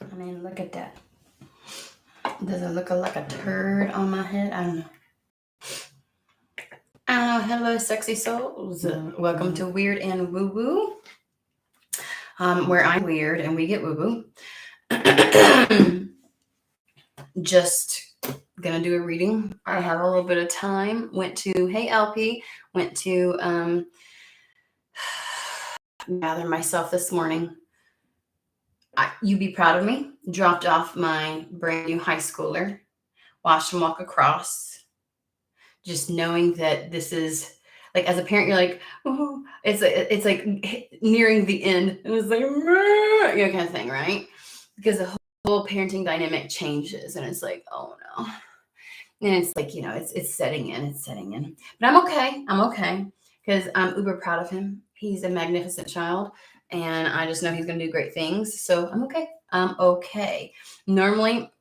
I mean, look at that. Does it look like a turd on my head? I don't know. Hello, sexy souls. Welcome to Weird and Woo Woo, where I'm weird and we get woo woo. Just gonna do a reading. I have a little bit of time. Went to Hey LP. Went to gather myself this morning. You be proud of me. Dropped off my brand new high schooler. Watched him walk across. Just knowing that this is like, as a parent, you're like, oh, it's like nearing the end. It was like, kind of thing, right? Because the whole parenting dynamic changes, and it's like, oh no. And it's like, it's setting in. But I'm okay because I'm uber proud of him. He's a magnificent child, and I just know he's going to do great things. So I'm okay. Normally,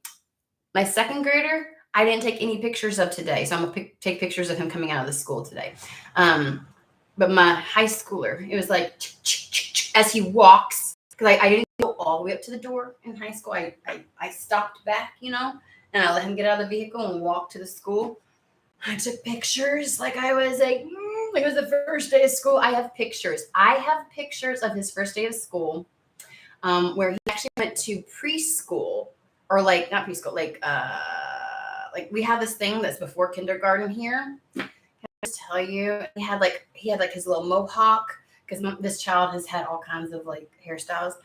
my second grader, I didn't take any pictures of today. So I'm going to take pictures of him coming out of the school today. But my high schooler, it was like, as he walks, because I didn't go all the way up to the door in high school. I stopped back, and I let him get out of the vehicle and walk to the school. I took pictures like I was like it was the first day of school. I have pictures. Of his first day of school, where he actually went to preschool, or like not preschool, like we have this thing that's before kindergarten here. Can I just tell you, he had like his little mohawk, because this child has had all kinds of like hairstyles,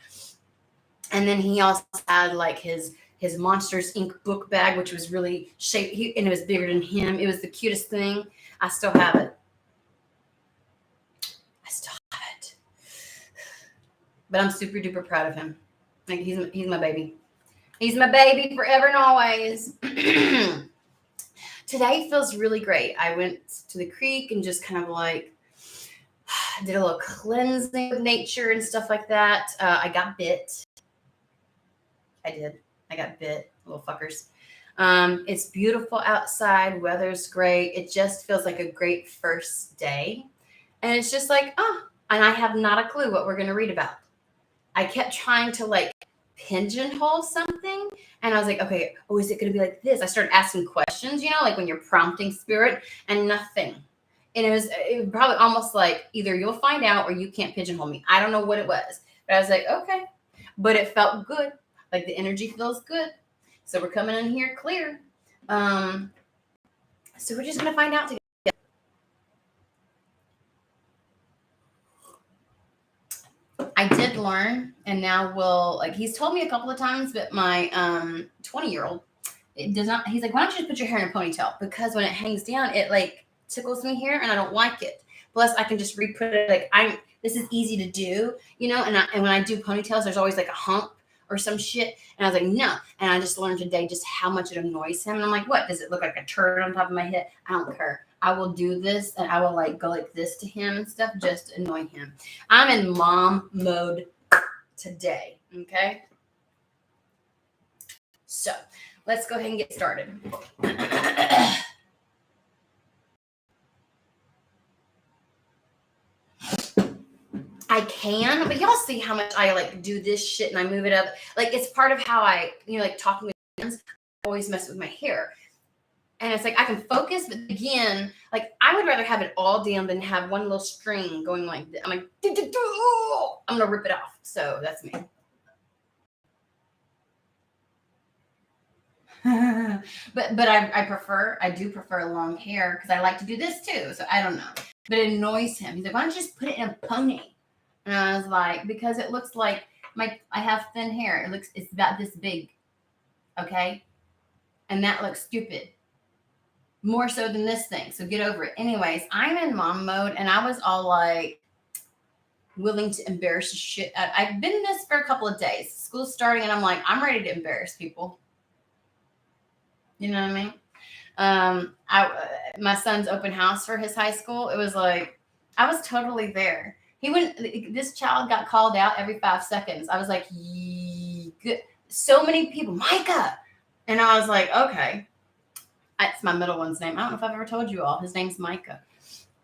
and then he also had like his Monsters Inc. book bag, which was really shaped, and it was bigger than him. It was the cutest thing. I still have it. But I'm super duper proud of him. Like he's my baby. He's my baby forever and always. Today feels really great. I went to the creek and just kind of like did a little cleansing of nature and stuff like that. I got bit. I got bit, little fuckers. It's beautiful outside. Weather's great. It just feels like a great first day. And it's just like, and I have not a clue what we're going to read about. I kept trying to like pigeonhole something. And I was like, okay, is it going to be like this? I started asking questions, like when you're prompting spirit, and nothing. And it was probably almost like either you'll find out or you can't pigeonhole me. I don't know what it was. But I was like, okay. But it felt good. Like the energy feels good. So we're coming in here clear. So we're just going to find out together. I did learn, and now he's told me a couple of times, but my 20-year-old, it does not, he's like, why don't you just put your hair in a ponytail? Because when it hangs down, it like tickles me here and I don't like it. Plus I can just re-put it. Like this is easy to do, and when I do ponytails, there's always like a hump or some shit. And I was like, no. And I just learned today just how much it annoys him. And I'm like, what? Does it look like a turd on top of my head? I don't care. I will do this, and I will like go like this to him and stuff just to annoy him. I'm in mom mode today. Okay. So let's go ahead and get started. I can, but y'all see how much I like do this shit and I move it up. Like it's part of how I, like talking with friends, I always mess with my hair. And it's like I can focus, but again, like I would rather have it all down than have one little string going like this. I'm like, I'm gonna rip it off. So that's me. but I do prefer long hair because I like to do this too. So I don't know. But it annoys him. He's like, why don't you just put it in a pony? And I was like, because it looks like I have thin hair. It's about this big. Okay. And that looks stupid. More so than this thing. So get over it. Anyways, I'm in mom mode, and I was all like willing to embarrass the shit. I've been in this for a couple of days. School's starting, and I'm like, I'm ready to embarrass people. You know what I mean? My son's open house for his high school. It was like, I was totally there. This child got called out every 5 seconds. I was like, good. So many people, Micah. And I was like, okay. That's my middle one's name. I don't know if I've ever told you all. His name's Micah.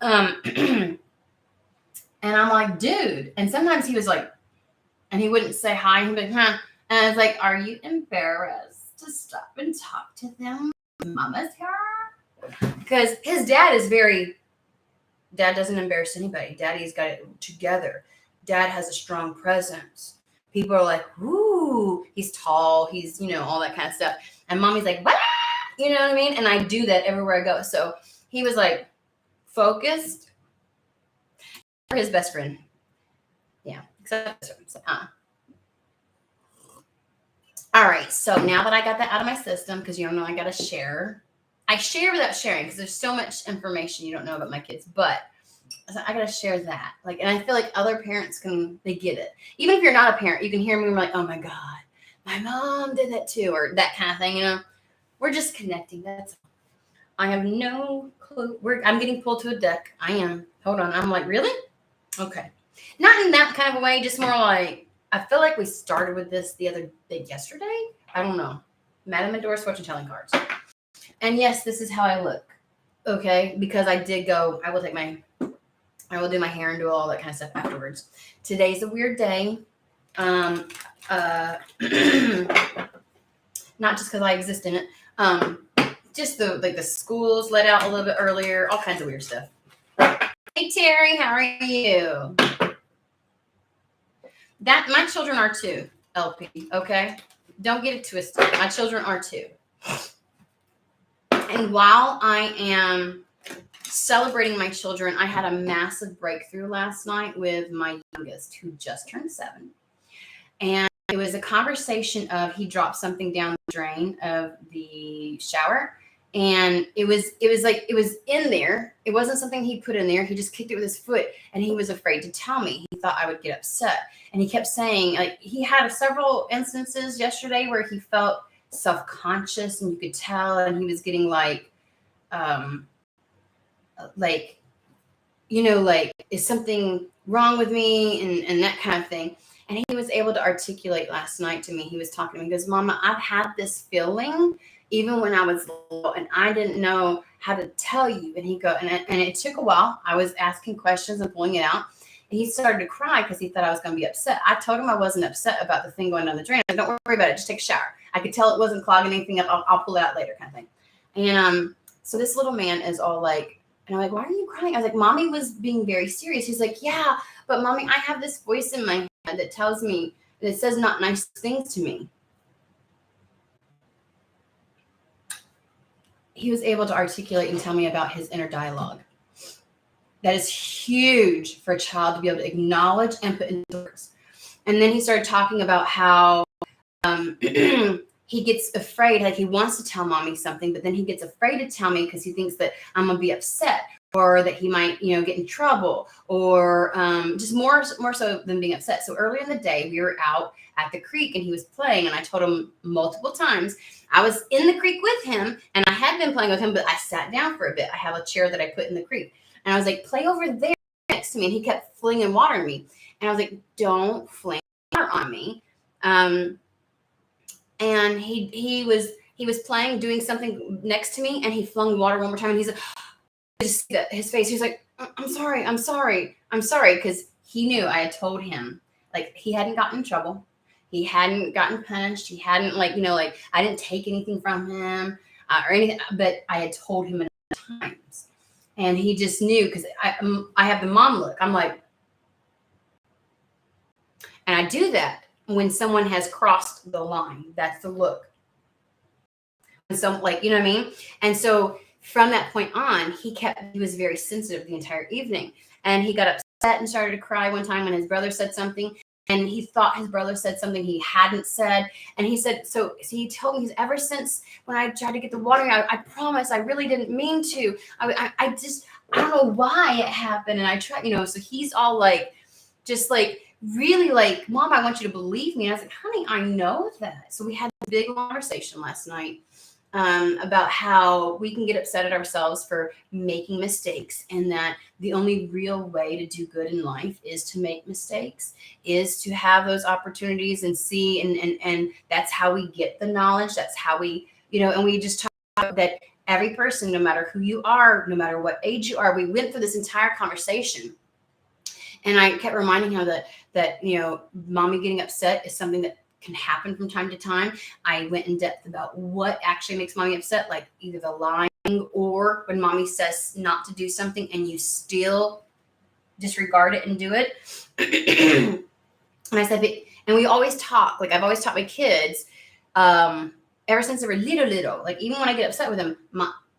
And I'm like, dude. And sometimes he was like, and he wouldn't say hi. He'd be like, huh. And I was like, are you embarrassed to stop and talk to them? Mama's here? Because his dad is dad doesn't embarrass anybody. Daddy's got it together. Dad has a strong presence. People are like, ooh, he's tall. He's, all that kind of stuff. And mommy's like, what? You know what I mean? And I do that everywhere I go. So he was like focused for his best friend. Yeah. Except All right. So now that I got that out of my system, because you don't know I got to share. I share without sharing because there's so much information you don't know about my kids. But I got to share that. And I feel like other parents they get it. Even if you're not a parent, you can hear me and we're like, oh my God, my mom did that too, or that kind of thing, We're just connecting. That's all. I have no clue. I'm getting pulled to a deck. I am. Hold on. I'm like, really? Okay. Not in that kind of a way, just more like, I feel like we started with this yesterday. I don't know. Madam Endorse fortune telling cards. And yes, this is how I look. Okay. Because I did go, I will do my hair and do all that kind of stuff afterwards. Today's a weird day. Not just because I exist in it. Just the schools let out a little bit earlier, all kinds of weird stuff. Hey Terry, how are you? My children are too, LP, okay? Don't get it twisted. My children are too. And while I am celebrating my children, I had a massive breakthrough last night with my youngest, who just turned 7. And it was a conversation of, he dropped something down the drain of the shower. And it was in there. It wasn't something he put in there. He just kicked it with his foot, and he was afraid to tell me. He thought I would get upset. And he kept saying, he had several instances yesterday where he felt self-conscious, and you could tell, and he was getting is something wrong with me, and that kind of thing. And he was able to articulate last night to me. He was talking to me. He goes, Mama, I've had this feeling even when I was little, and I didn't know how to tell you. And and it took a while. I was asking questions and pulling it out. And he started to cry because he thought I was going to be upset. I told him I wasn't upset about the thing going down the drain. Don't worry about it. Just take a shower. I could tell it wasn't clogging anything up. I'll pull it out later, kind of thing. And so this little man is all like, and I'm like, why are you crying? I was like, Mommy was being very serious. He's like, yeah, but Mommy, I have this voice in my head that tells me, that says not nice things to me. He was able to articulate and tell me about his inner dialogue. That is huge for a child to be able to acknowledge and put into words. And then he started talking about how he gets afraid, he wants to tell Mommy something, but then he gets afraid to tell me because he thinks that I'm going to be upset, or that he might, get in trouble, or just more so than being upset. So earlier in the day, we were out at the creek and he was playing, and I told him multiple times, I was in the creek with him, and I had been playing with him, but I sat down for a bit. I have a chair that I put in the creek, and I was like, play over there next to me. And he kept flinging water on me. And I was like, don't fling water on me. And he was playing, doing something next to me, and he flung water one more time. And he's like, just his face. He's like, I'm sorry. Because he knew I had told him, he hadn't gotten in trouble. He hadn't gotten punished. He hadn't I didn't take anything from him or anything, but I had told him enough times. And he just knew, because I have the mom look. I'm like, and I do that when someone has crossed the line. That's the look. And so, you know what I mean? And so from that point on, he was very sensitive the entire evening. And he got upset and started to cry one time when his brother said something. And he thought his brother said something he hadn't said. And he said, so he told me, ever since when I tried to get the water out, I promise I really didn't mean to. I don't know why it happened. And I tried, so he's all really Mom, I want you to believe me. And I was like, honey, I know that. So we had a big conversation last night about how we can get upset at ourselves for making mistakes, and that the only real way to do good in life is to make mistakes, is to have those opportunities and see, and that's how we get the knowledge. That's how we, and we just talk about that every person, no matter who you are, no matter what age you are, we went through this entire conversation. And I kept reminding him that Mommy getting upset is something that can happen from time to time. I went in depth about what actually makes mommy upset, like either the lying or when mommy says not to do something and you still disregard it and do it. And I said, and we always talk, like I've always taught my kids, ever since they were little, like even when I get upset with them,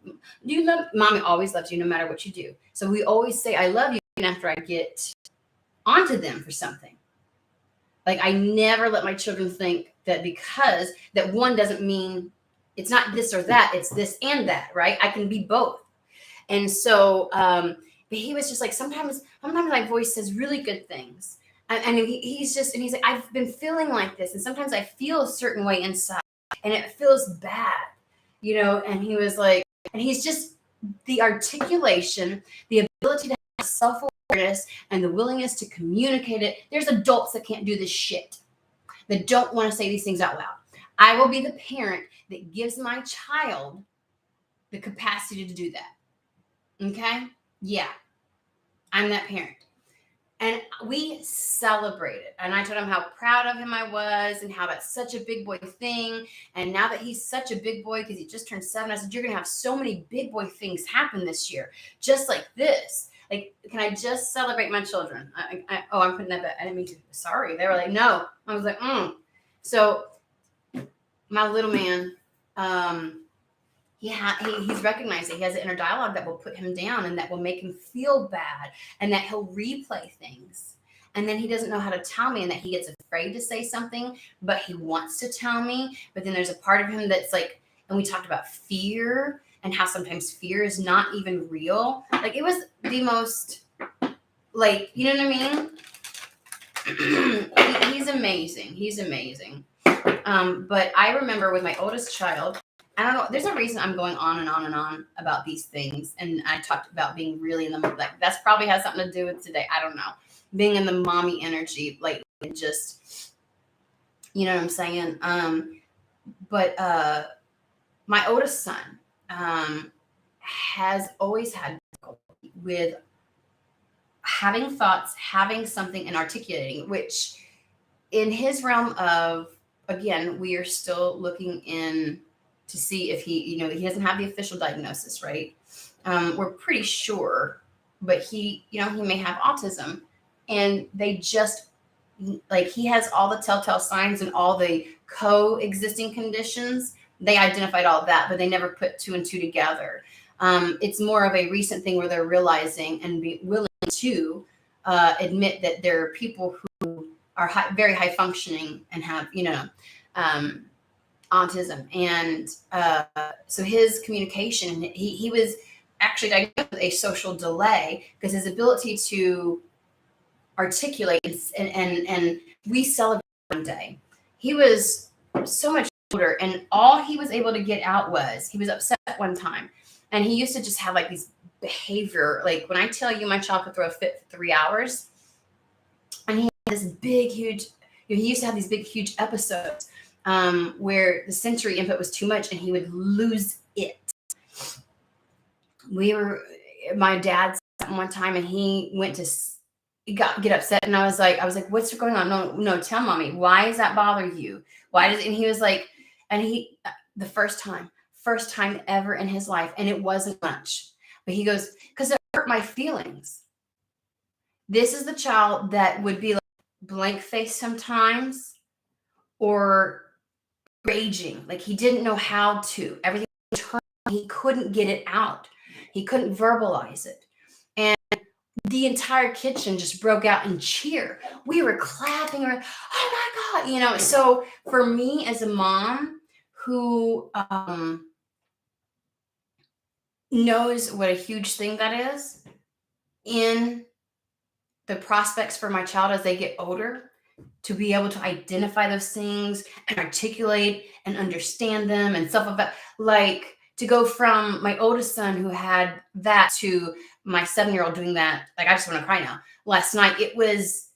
do you love mommy? Always loves you no matter what you do. So we always say I love you even after I get onto them for something. Like I never let my children think that because that one doesn't mean it's not this or that, it's this and that, right? I can be both. And so but he was just like, sometimes my voice says really good things. And he's like, I've been feeling like this. And sometimes I feel a certain way inside and it feels bad, you know? And he was like, and he's just the articulation, the ability to have self-awareness and the willingness to communicate it. There's adults that can't do this shit, that don't want to say these things out loud. I will be the parent that gives my child the capacity to do that. Okay? Yeah. I'm that parent. And we celebrated. And I told him how proud of him I was and how that's such a big boy thing. And now that he's such a big boy because he just turned 7, I said, you're going to have so many big boy things happen this year, just like this. Like, can I just celebrate my children? I'm putting that back. I didn't mean to. Sorry. They were like, no. I was like, So my little man, he's recognized that he has an inner dialogue that will put him down and that will make him feel bad and that he'll replay things. And then he doesn't know how to tell me and that he gets afraid to say something, but he wants to tell me. But then there's a part of him that's like, and we talked about fear and how sometimes fear is not even real. Like it was the most, like, you know what I mean? He's amazing. He's amazing. But I remember with my oldest child, I don't know. There's a reason I'm going on and on and on about these things. And I talked about being really in the, like, that's probably has something to do with today. I don't know. Being in the mommy energy, like just, you know what I'm saying? But my oldest son has always had difficulty with having thoughts, having something and articulating, which in his realm of, again, we are still looking in to see if he doesn't have the official diagnosis, right? We're pretty sure, but he may have autism, and they just, like, he has all the telltale signs and all the coexisting conditions. They identified all of that, but they never put 2 and 2 together. It's more of a recent thing where they're realizing and be willing to admit that there are people who are very high functioning and have, autism. And so his communication, he was actually diagnosed with a social delay because his ability to articulate and we celebrated one day. He was so much older and all he was able to get out was he was upset one time. And he used to just have like these behavior, like when I tell you my child could throw a fit for 3 hours, and he had this big, huge, he used to have these big, huge episodes where the sensory input was too much and he would lose it. My dad one time and he went to get upset and I was like, what's going on? No, tell mommy, why does that bother you? And he was like, and he, the first time ever in his life, and it wasn't much, but he goes, because it hurt my feelings. This is the child that would be like blank face sometimes or raging, like he didn't know how to. Everything turned, he couldn't get it out. He couldn't verbalize it. And the entire kitchen just broke out in cheer. We were clapping, oh my God, So for me as a mom who knows what a huge thing that is in the prospects for my child as they get older, to be able to identify those things and articulate and understand them and stuff like that. Like to go from my oldest son who had that to my 7-year-old doing that. Like, I just want to cry now. Last night, it's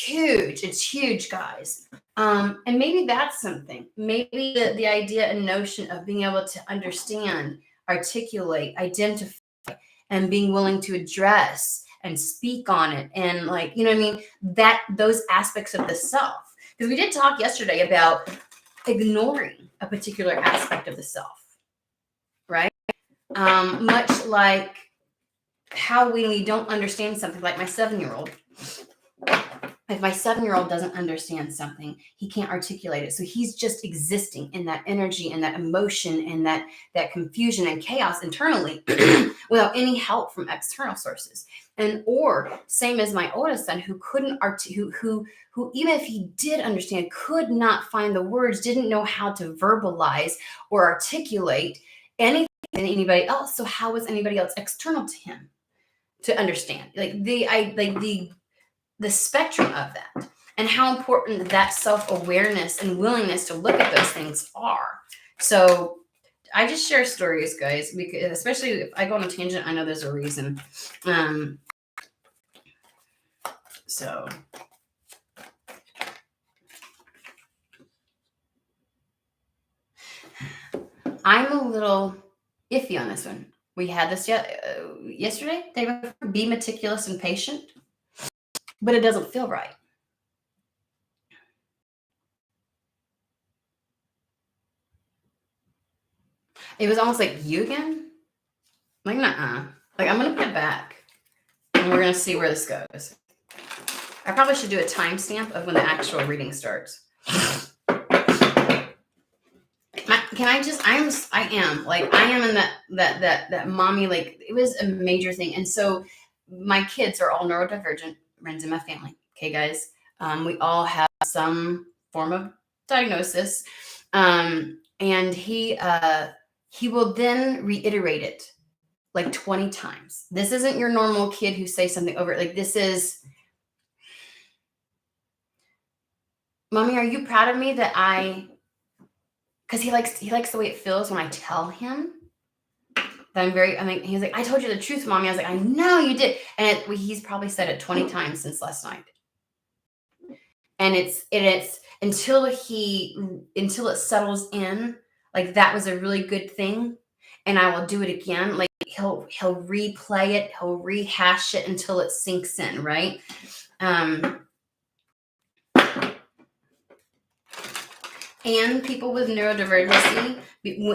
huge. It's huge, guys. And maybe that's something. Maybe the idea and notion of being able to understand, articulate, identify, and being willing to address and speak on it. And like, that those aspects of the self, Because we did talk yesterday about ignoring a particular aspect of the self, right? Much like how when we don't understand something, like my 7-year-old, if my 7-year-old doesn't understand something, he can't articulate it. So he's just existing in that energy and that emotion and that confusion and chaos internally without any help from external sources. And or same as my oldest son, who couldn't who even if he did understand, could not find the words, didn't know how to verbalize or articulate anything than anybody else. So how was anybody else external to him to understand? The spectrum of that and how important that self-awareness and willingness to look at those things are. So I just share stories, guys, because especially if I go on a tangent, I know there's a reason. So I'm a little iffy on this one. We had this yesterday, day before. Be meticulous and patient, but it doesn't feel right. It was almost like, you again? Like, nuh-uh. Like, I'm going to put it back, and we're going to see where this goes. I probably should do a timestamp of when the actual reading starts. I am in that mommy, like, it was a major thing. And so my kids are all neurodivergent, runs in my family. Okay, guys. We all have some form of diagnosis. And he will then reiterate it like 20 times. This isn't your normal kid who says something over it. Like, this is, Mommy, are you proud of me that because he likes the way it feels when I tell him that he's like, I told you the truth, Mommy. I was like, I know you did. And he's probably said it 20 times since last night. And it's until it settles in, like, that was a really good thing. And I will do it again. Like, he'll replay it, he'll rehash it until it sinks in, right? And people with neurodivergency,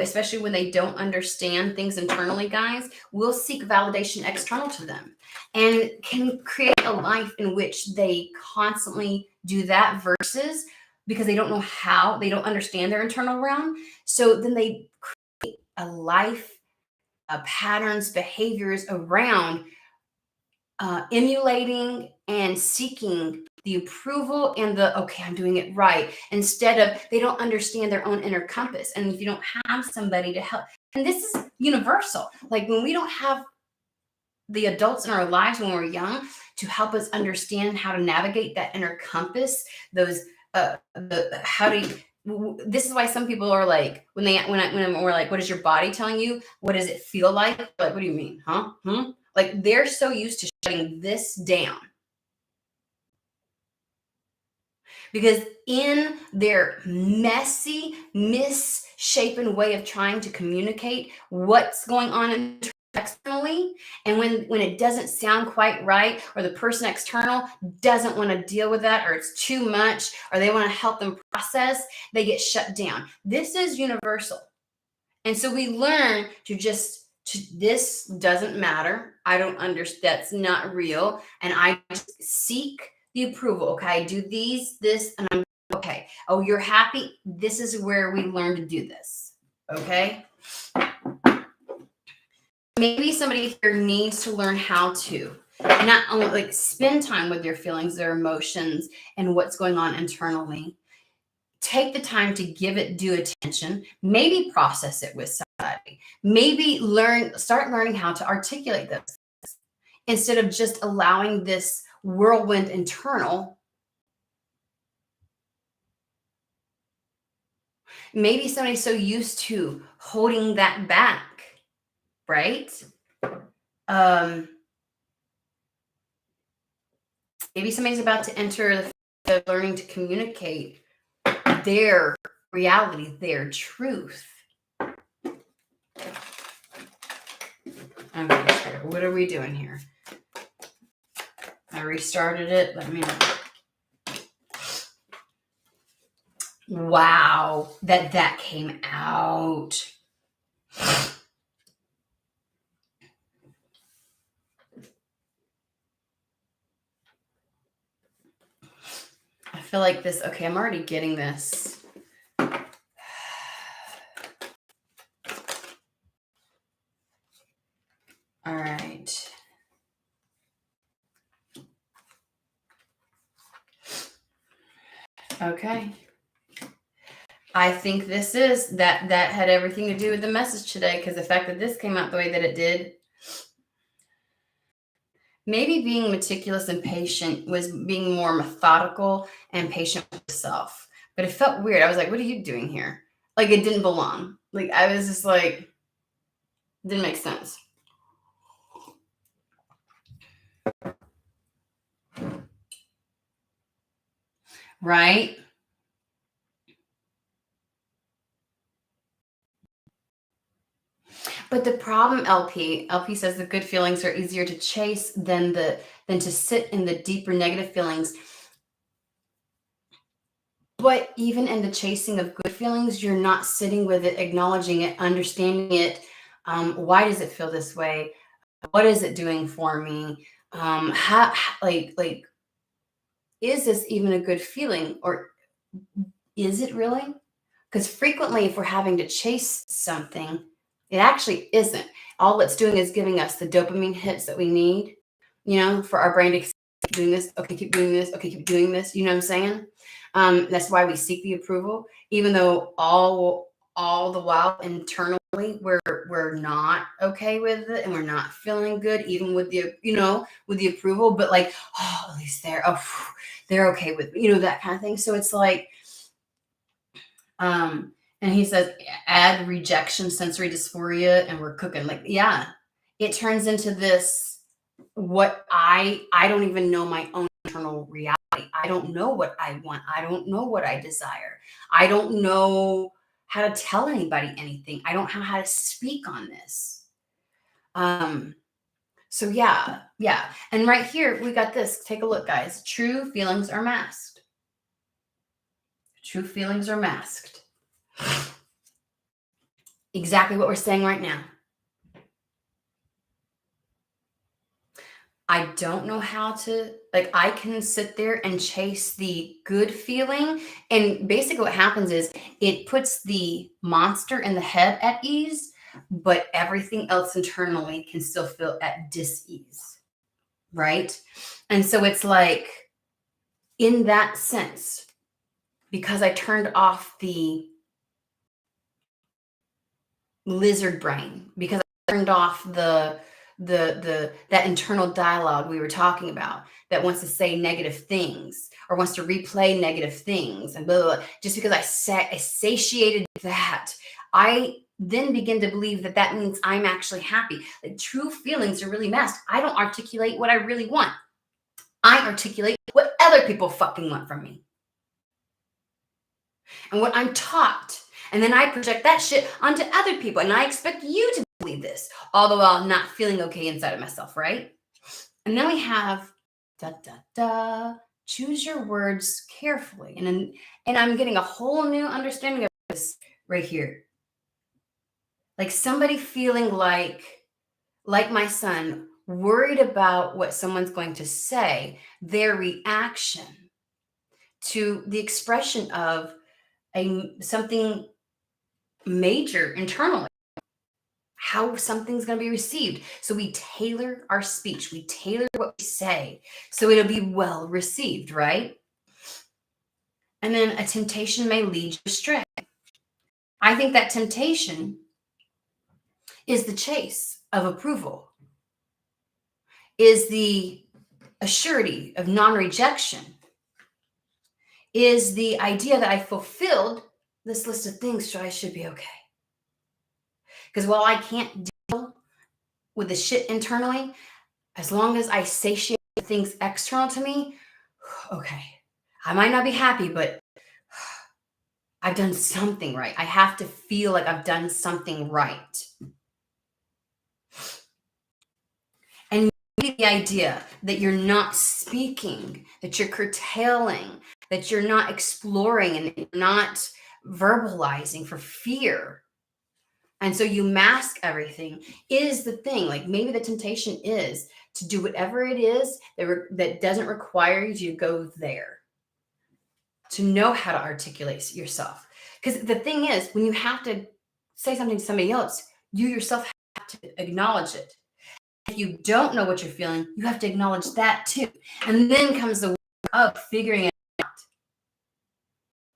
especially when they don't understand things internally, guys, will seek validation external to them and can create a life in which they constantly do that versus because they don't know how, they don't understand their internal realm. So then they create a life, patterns, behaviors around emulating and seeking the approval and okay, I'm doing it right, instead of, they don't understand their own inner compass. And if you don't have somebody to help, and this is universal, like when we don't have the adults in our lives when we're young to help us understand how to navigate that inner compass, those this is why some people are like, when we're like, what is your body telling you? What does it feel like? Like, what do you mean? Huh? Like, they're so used to shutting this down. Because in their messy, misshapen way of trying to communicate what's going on externally, and when it doesn't sound quite right, or the person external doesn't want to deal with that, or it's too much, or they want to help them process, they get shut down. This is universal. And so we learn this doesn't matter. I don't understand. That's not real. And I just seek the approval. Okay, I do this, and I'm okay. Oh, you're happy? This is where we learn to do this. Okay? Maybe somebody here needs to learn how to not only like spend time with their feelings, their emotions, and what's going on internally. Take the time to give it due attention. Maybe process it with somebody. Maybe start learning how to articulate those things instead of just allowing this whirlwind internal. Maybe somebody's so used to holding that back, right? Maybe somebody's about to enter the learning to communicate their reality, their truth. Okay, what are we doing here? I restarted it. Let me know. Wow, that came out. I feel like this. Okay, I'm already getting this. All right. Okay. I think this is that had everything to do with the message today, because the fact that this came out the way that it did, maybe being meticulous and patient was being more methodical and patient with yourself. But it felt weird. I was like, what are you doing here? Like it didn't belong. Like I was just like, didn't make sense. Right? But the problem, LP says the good feelings are easier to chase than to sit in the deeper negative feelings. But even in the chasing of good feelings, you're not sitting with it, acknowledging it, understanding it. Why does it feel this way? What is it doing for me? Like, is this even a good feeling, or is it really? Because frequently, if we're having to chase something, it actually isn't. All it's doing is giving us the dopamine hits that we need, for our brain to keep doing this. Okay, keep doing this. Okay, keep doing this. You know what I'm saying? That's why we seek the approval, even though all the while internally we're not okay with it and we're not feeling good, even with the approval. But like, oh, at least they're okay with that kind of thing. So it's like, and he says, add rejection, sensory dysphoria, and we're cooking. Like, yeah, it turns into this. What I don't even know my own internal reality. I don't know what I want. I don't know what I desire. I don't know how to tell anybody anything. I don't know how to speak on this. So yeah. And right here, we got this. Take a look, guys. True feelings are masked. True feelings are masked. Exactly what we're saying right now. I don't know how to, like, I can sit there and chase the good feeling. And basically, what happens is it puts the monster in the head at ease, but everything else internally can still feel at dis-ease. Right. And so it's like, in that sense, because I turned off the lizard brain, because I turned off that internal dialogue we were talking about, that wants to say negative things or wants to replay negative things and blah, blah, blah. Just because I satiated that, I then begin to believe that means I'm actually happy. Like, true feelings are really masked. I don't articulate what I really want. I articulate what other people fucking want from me and what I'm taught. And then I project that shit onto other people. And I expect you to believe this, although I'm not feeling okay inside of myself, right? And then we have choose your words carefully. And I'm getting a whole new understanding of this right here. Like somebody feeling like my son, worried about what someone's going to say, their reaction to the expression of something major internally, how something's going to be received. So we tailor our speech, we tailor what we say so it'll be well received, right? And then a temptation may lead you astray. I think that temptation is the chase of approval, is the assurity of non-rejection, is the idea that I fulfilled this list of things, so I should be okay. Because while I can't deal with the shit internally, as long as I satiate the things external to me, okay, I might not be happy, but I've done something right. I have to feel like I've done something right. And the idea that you're not speaking, that you're curtailing, that you're not exploring and you're not verbalizing for fear. And so you mask everything is the thing. Like maybe the temptation is to do whatever it is that doesn't require you to go there, to know how to articulate yourself. Because the thing is, when you have to say something to somebody else, you yourself have to acknowledge it. If you don't know what you're feeling, you have to acknowledge that too. And then comes the work of figuring it out,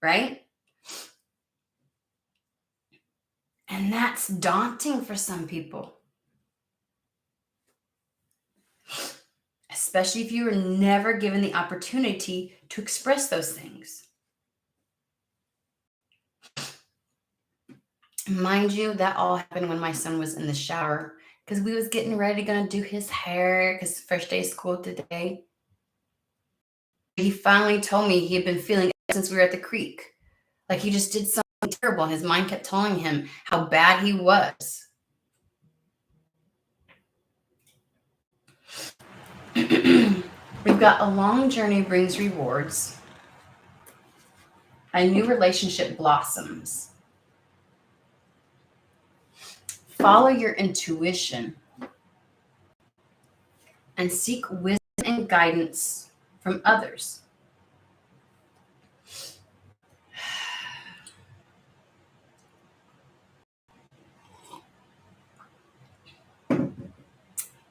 right? And that's daunting for some people, especially if you were never given the opportunity to express those things. Mind you, that all happened when my son was in the shower because we was getting ready to do his hair because first day of school today. He finally told me he had been feeling it since we were at the creek. Like he just did something terrible. His mind kept telling him how bad he was. We've got a long journey brings rewards. A new relationship blossoms. Follow your intuition and seek wisdom and guidance from others.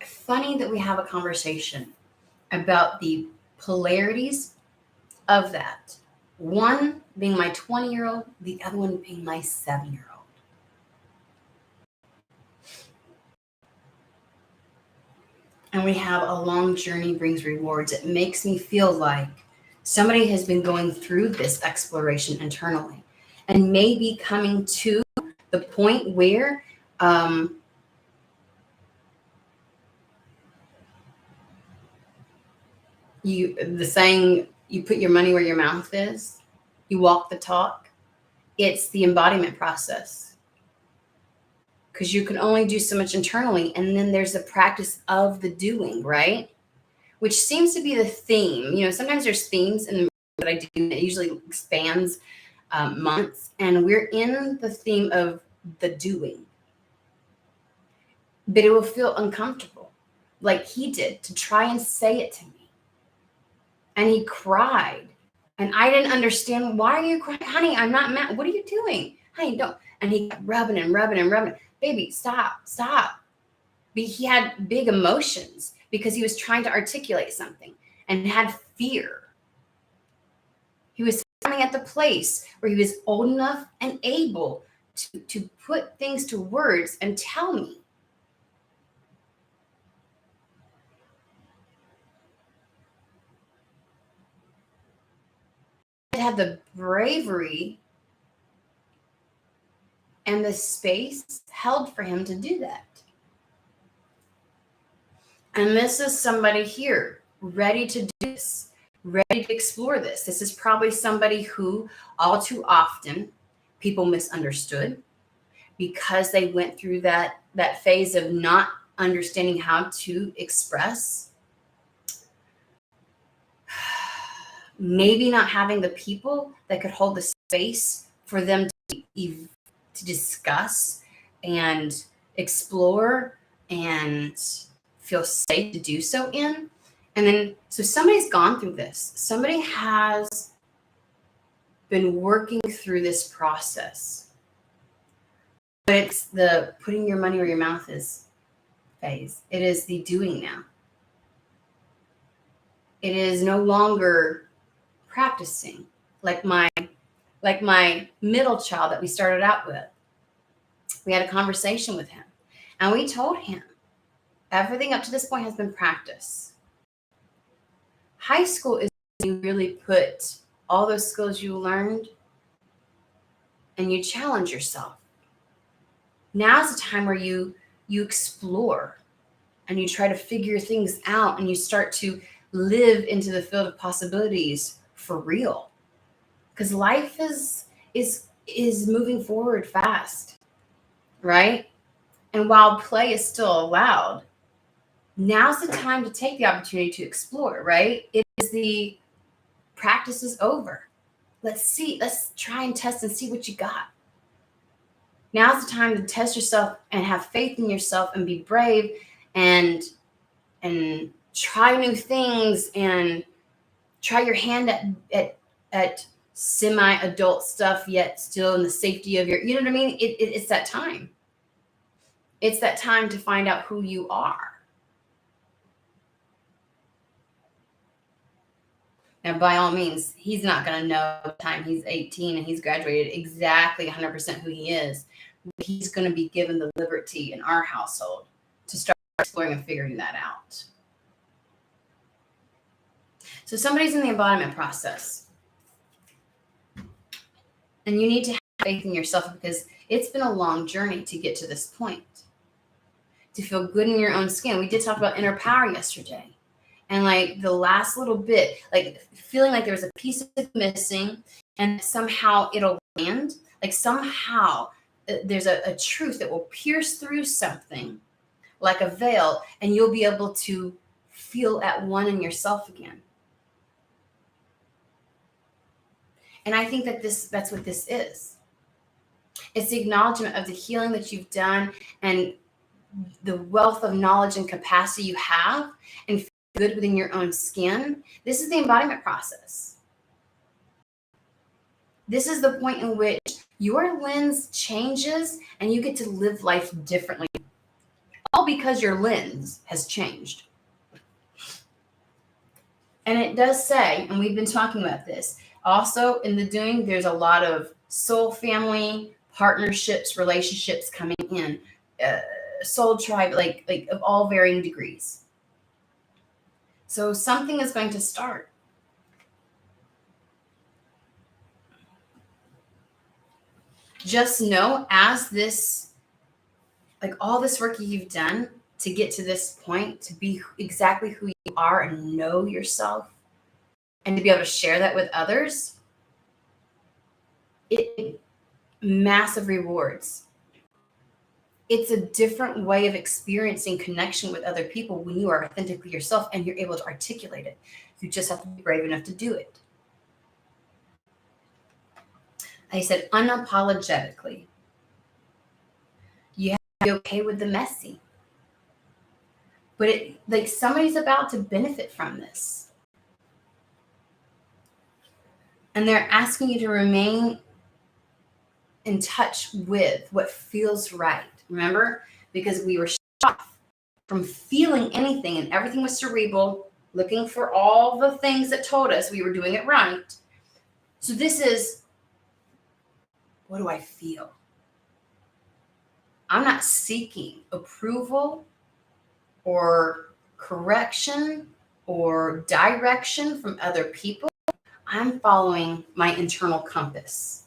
Funny that we have a conversation about the polarities of that. One being my 20-year-old, the other one being my 7-year-old. And we have a long journey brings rewards. It makes me feel like somebody has been going through this exploration internally and maybe coming to the point where the saying, you put your money where your mouth is, you walk the talk. It's the embodiment process. Because you can only do so much internally, and then there's the practice of the doing, right? Which seems to be the theme. You know, sometimes there's themes in the that I do that usually spans months, and we're in the theme of the doing. But it will feel uncomfortable, like he did, to try and say it to me. And he cried. And I didn't understand, why are you crying? Honey, I'm not mad. What are you doing? Honey, don't. And he kept rubbing and rubbing and rubbing. Baby, stop. But he had big emotions because he was trying to articulate something and had fear. He was finally at the place where he was old enough and able to put things to words and tell me. Had the bravery and the space held for him to do that. And this is somebody here ready to do this, ready to explore this. This is probably somebody who all too often people misunderstood because they went through that phase of not understanding how to express. Maybe not having the people that could hold the space for them to discuss and explore and feel safe to do so in. And then, so somebody's gone through this. Somebody has been working through this process. But it's the putting your money where your mouth is phase. It is the doing now. It is no longer practicing like my middle child that we started out with. We had a conversation with him and we told him everything up to this point has been practice. High school is when you really put all those skills you learned and you challenge yourself. Now's the time where you explore and you try to figure things out and you start to live into the field of possibilities for real, because life is moving forward fast, right? And while play is still allowed, Now's the time to take the opportunity to explore, right? It is the practice is over. Let's try and test and see what you got. Now's the time to test yourself and have faith in yourself and be brave and try new things and try your hand at semi-adult stuff, yet still in the safety of your, you know what I mean? It's that time. It's that time to find out who you are. Now, by all means, he's not going to know the time he's 18 and he's graduated exactly 100% who he is. He's going to be given the liberty in our household to start exploring and figuring that out. So somebody's in the embodiment process. And you need to have faith in yourself because it's been a long journey to get to this point. To feel good in your own skin. We did talk about inner power yesterday. And like the last little bit, like feeling like there's a piece of it missing and somehow it'll land. Like somehow there's a truth that will pierce through something like a veil and you'll be able to feel at one in yourself again. And I think that that's what this is. It's the acknowledgement of the healing that you've done and the wealth of knowledge and capacity you have and feel good within your own skin. This is the embodiment process. This is the point in which your lens changes and you get to live life differently. All because your lens has changed. And it does say, and we've been talking about this, also in the doing, there's a lot of soul family, partnerships, relationships coming in, soul tribe, like of all varying degrees. So something is going to start. Just know as this, like all this work you've done to get to this point, to be exactly who you are and know yourself and to be able to share that with others, it massive rewards. It's a different way of experiencing connection with other people when you are authentically yourself and you're able to articulate it. You just have to be brave enough to do it. I said unapologetically. You have to be okay with the messy. But like somebody's about to benefit from this. And they're asking you to remain in touch with what feels right. Remember? Because we were shut off from feeling anything and everything was cerebral, looking for all the things that told us we were doing it right. So this is, what do I feel? I'm not seeking approval or correction or direction from other people. I'm following my internal compass.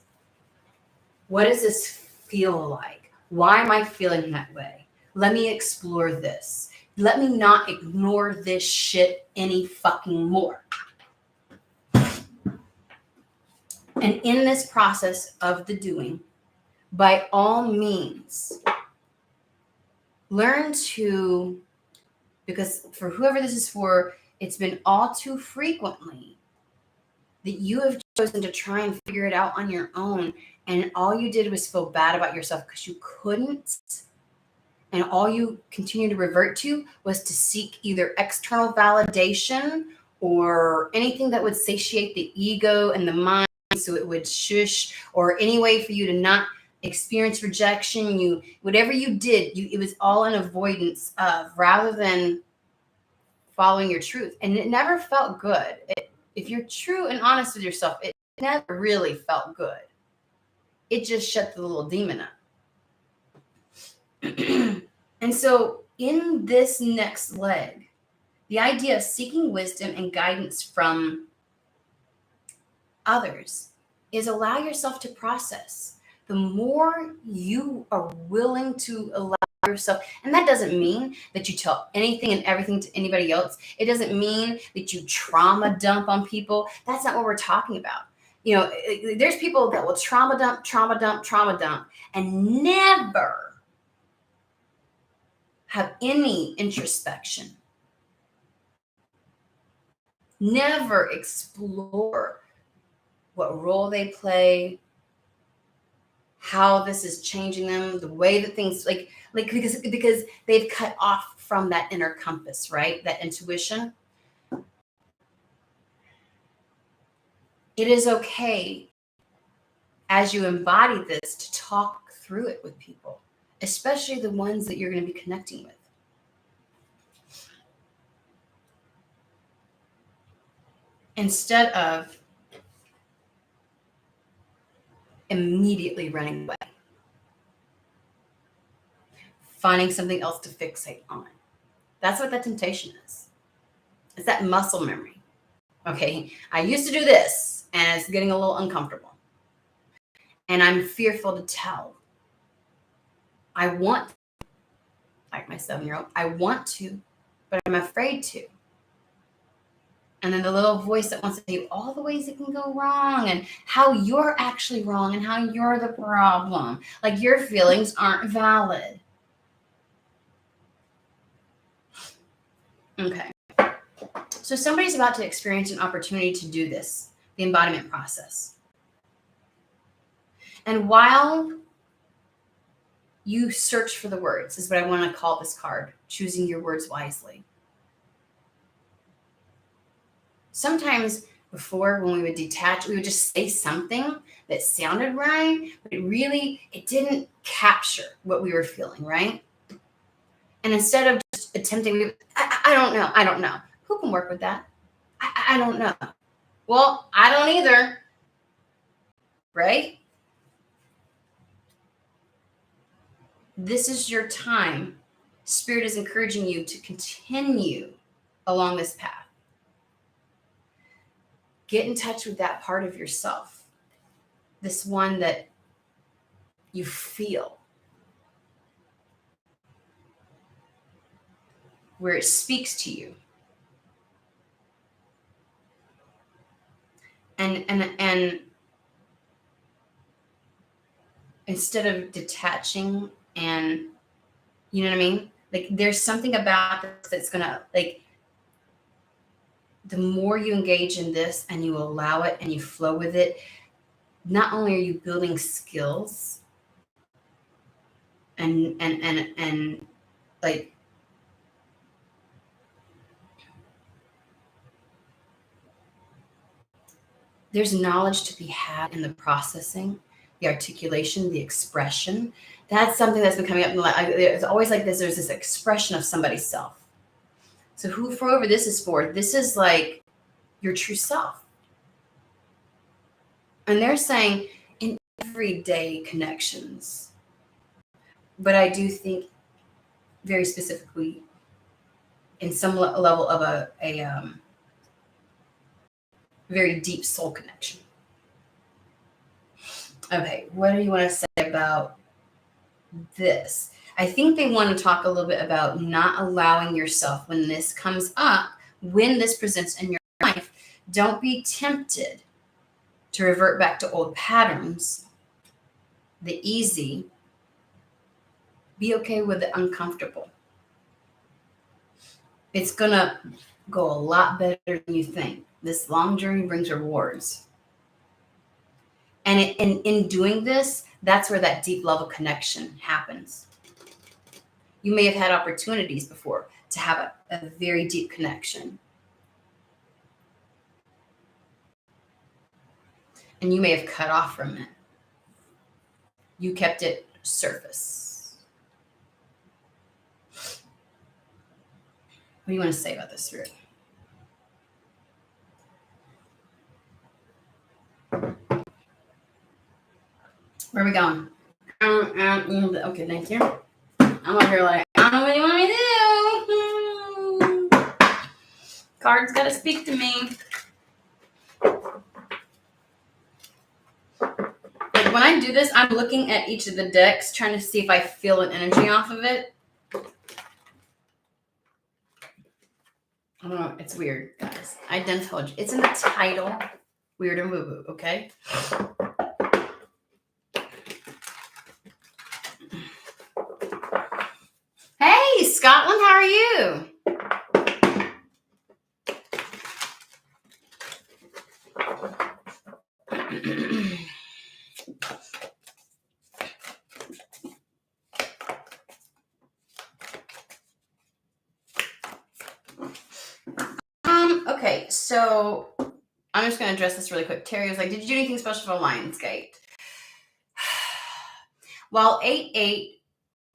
What does this feel like? Why am I feeling that way? Let me explore this. Let me not ignore this shit any fucking more. And in this process of the doing, by all means, learn to, because for whoever this is for, it's been all too frequently that you have chosen to try and figure it out on your own. And all you did was feel bad about yourself because you couldn't. And all you continue to revert to was to seek either external validation or anything that would satiate the ego and the mind so it would shush, or any way for you to not experience rejection. Whatever you did, it was all an avoidance of, rather than following your truth. And it never felt good. If you're true and honest with yourself, it never really felt good. It just shut the little demon up. And so in this next leg, the idea of seeking wisdom and guidance from others is allow yourself to process. The more you are willing to allow yourself, and that doesn't mean that you tell anything and everything to anybody else. It doesn't mean that you trauma dump on people. That's not what we're talking about. You know, there's people that will trauma dump, and never have any introspection never explore what role they play, how this is changing them, the way that things because they've cut off from that inner compass, right? That intuition. It is okay as you embody this to talk through it with people, especially the ones that you're going to be connecting with. Instead of immediately running away, finding something else to fixate on. That's what that temptation is. It's that muscle memory. Okay, I used to do this and it's getting a little uncomfortable. And I'm fearful to tell. I want, like my 7-year-old, I want to, but I'm afraid to. And then the little voice that wants to tell you all the ways it can go wrong and how you're actually wrong and how you're the problem. Like your feelings aren't valid. Okay. So somebody's about to experience an opportunity to do this, the embodiment process. And while you search for the words, is what I want to call this card, choosing your words wisely. Sometimes before, when we would detach, we would just say something that sounded right, but it didn't capture what we were feeling, right? And instead of just attempting, I don't know. Who can work with that? I don't know. Well, I don't either, right? This is your time. Spirit is encouraging you to continue along this path. Get in touch with that part of yourself, this one that you feel, where it speaks to you. And instead of detaching and, you know what I mean? Like there's something about this that's gonna, like, the more you engage in this and you allow it and you flow with it, not only are you building skills and like there's knowledge to be had in the processing, the articulation, the expression. That's something that's been coming up in the life. It's always like this. There's this expression of somebody's self. So whoever this is for, this is like your true self. And they're saying in everyday connections. But I do think very specifically in some level of a very deep soul connection. Okay, what do you want to say about this? I think they want to talk a little bit about not allowing yourself when this comes up, when this presents in your life, don't be tempted to revert back to old patterns, the easy. Be okay with the uncomfortable. It's going to go a lot better than you think. This long journey brings rewards. And in doing this, that's where that deep level connection happens. You may have had opportunities before to have a very deep connection. And you may have cut off from it. You kept it surface. What do you want to say about this, Spirit? Where are we going? Okay, thank you. I'm over here like, I don't know what you want me to do. Cards got to speak to me. Like when I do this, I'm looking at each of the decks, trying to see if I feel an energy off of it. I don't know. It's weird, guys. I done told you. It's in the title. Weird and woo-woo, okay? Hey, Scotland, how are you? Okay, so I'm just going to address this really quick. Terry was like, did you do anything special for Lionsgate? While 8-8,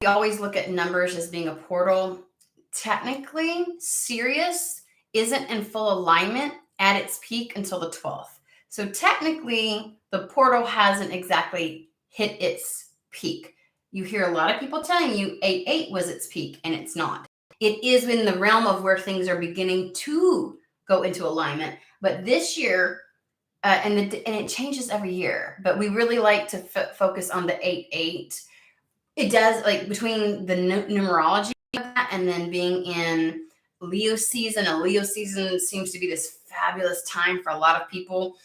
we always look at numbers as being a portal. Technically, Sirius isn't in full alignment at its peak until the 12th. So technically, the portal hasn't exactly hit its peak. You hear a lot of people telling you 8-8 was its peak, and it's not. It is in the realm of where things are beginning to go into alignment. But this year, and it changes every year, but we really like to focus on the 8-8. It does, like, between the numerology of that and then being in Leo season. A Leo season seems to be this fabulous time for a lot of people.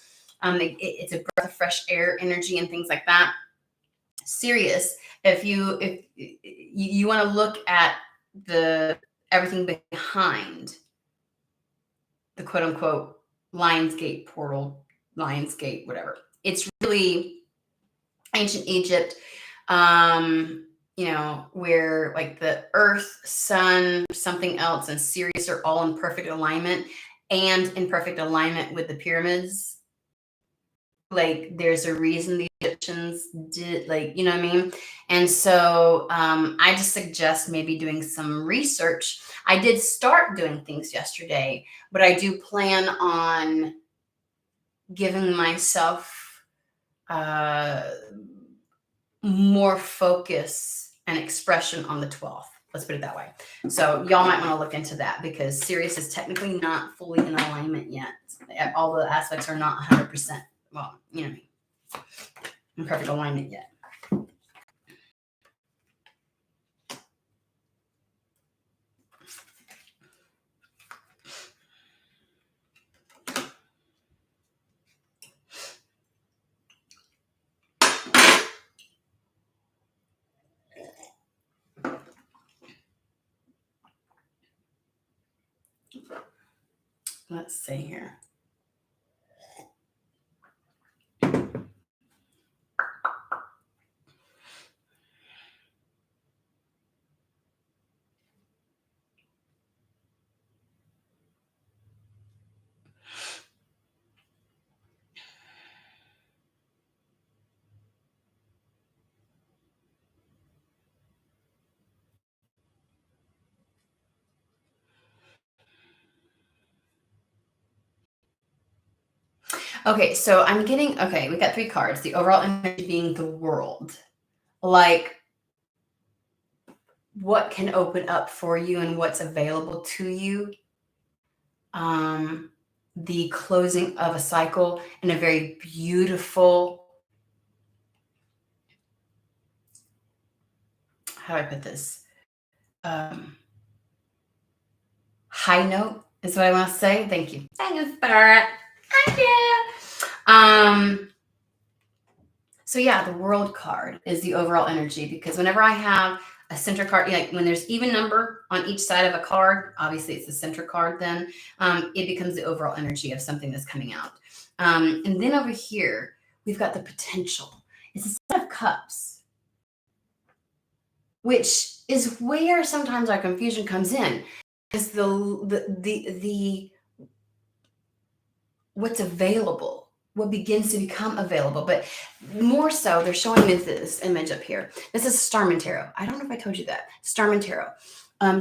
It's a breath of fresh air energy and things like that. Sirius, if you want to look at everything behind the quote unquote Lionsgate portal, Lionsgate, whatever. It's really ancient Egypt, where like the earth, sun, something else, and Sirius are all in perfect alignment and in perfect alignment with the pyramids. Like, there's a reason the Egyptians did, like, you know what I mean? And so I just suggest maybe doing some research. I did start doing things yesterday, but I do plan on giving myself more focus and expression on the 12th. Let's put it that way. So y'all might want to look into that, because Sirius is technically not fully in alignment yet. All the aspects are not 100%. Well, you know, in perfect alignment yet. Let's see here. Okay, so we got 3 cards. The overall energy being the world. Like, what can open up for you and what's available to you. The closing of a cycle in a very beautiful, how do I put this? High note is what I want to say. Thank you. Thank you, Spirit. Thank you. So yeah, the world card is the overall energy, because whenever I have a center card, like when there's even number on each side of a card, obviously it's the center card, then it becomes the overall energy of something that's coming out. And then over here, we've got the potential. It's a set of cups, which is where sometimes our confusion comes in. Is the what's available, what begins to become available. But more so, they're showing me this image up here. This is Starman Tarot. I don't know if I told you that. Starman Tarot.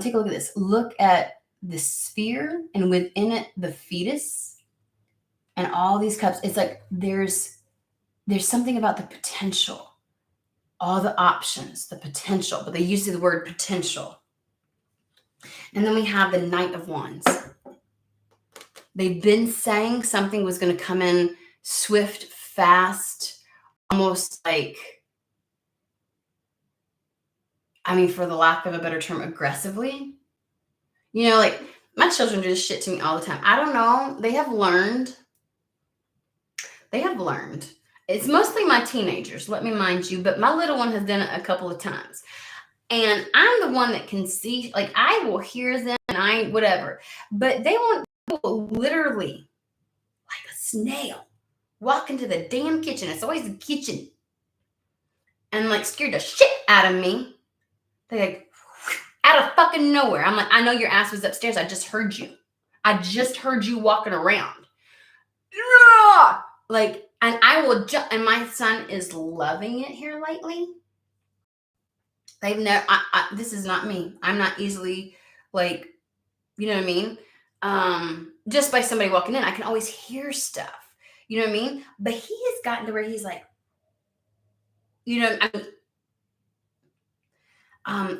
Take a look at this. Look at the sphere, and within it, the fetus, and all these cups. It's like there's something about the potential, all the options, the potential, but they use the word potential. And then we have the Knight of Wands. They've been saying something was going to come in swift, fast, almost like, for the lack of a better term, aggressively. Like, my children do this shit to me all the time. I don't know. They have learned. It's mostly my teenagers, let me mind you, but my little one has done it a couple of times. And I'm the one that can see, like, I will hear them and whatever. But they will literally, like a snail, walk into the damn kitchen. It's always the kitchen. And like scared the shit out of me. They like out of fucking nowhere. I'm like, I know your ass was upstairs. I just heard you. I just heard you walking around. Like, and I will jump. And my son is loving it here lately. They've never. This is not me. I'm not easily like, you know what I mean? Just by somebody walking in, I can always hear stuff. You know what I mean? But he has gotten to where he's like, you know, I mean,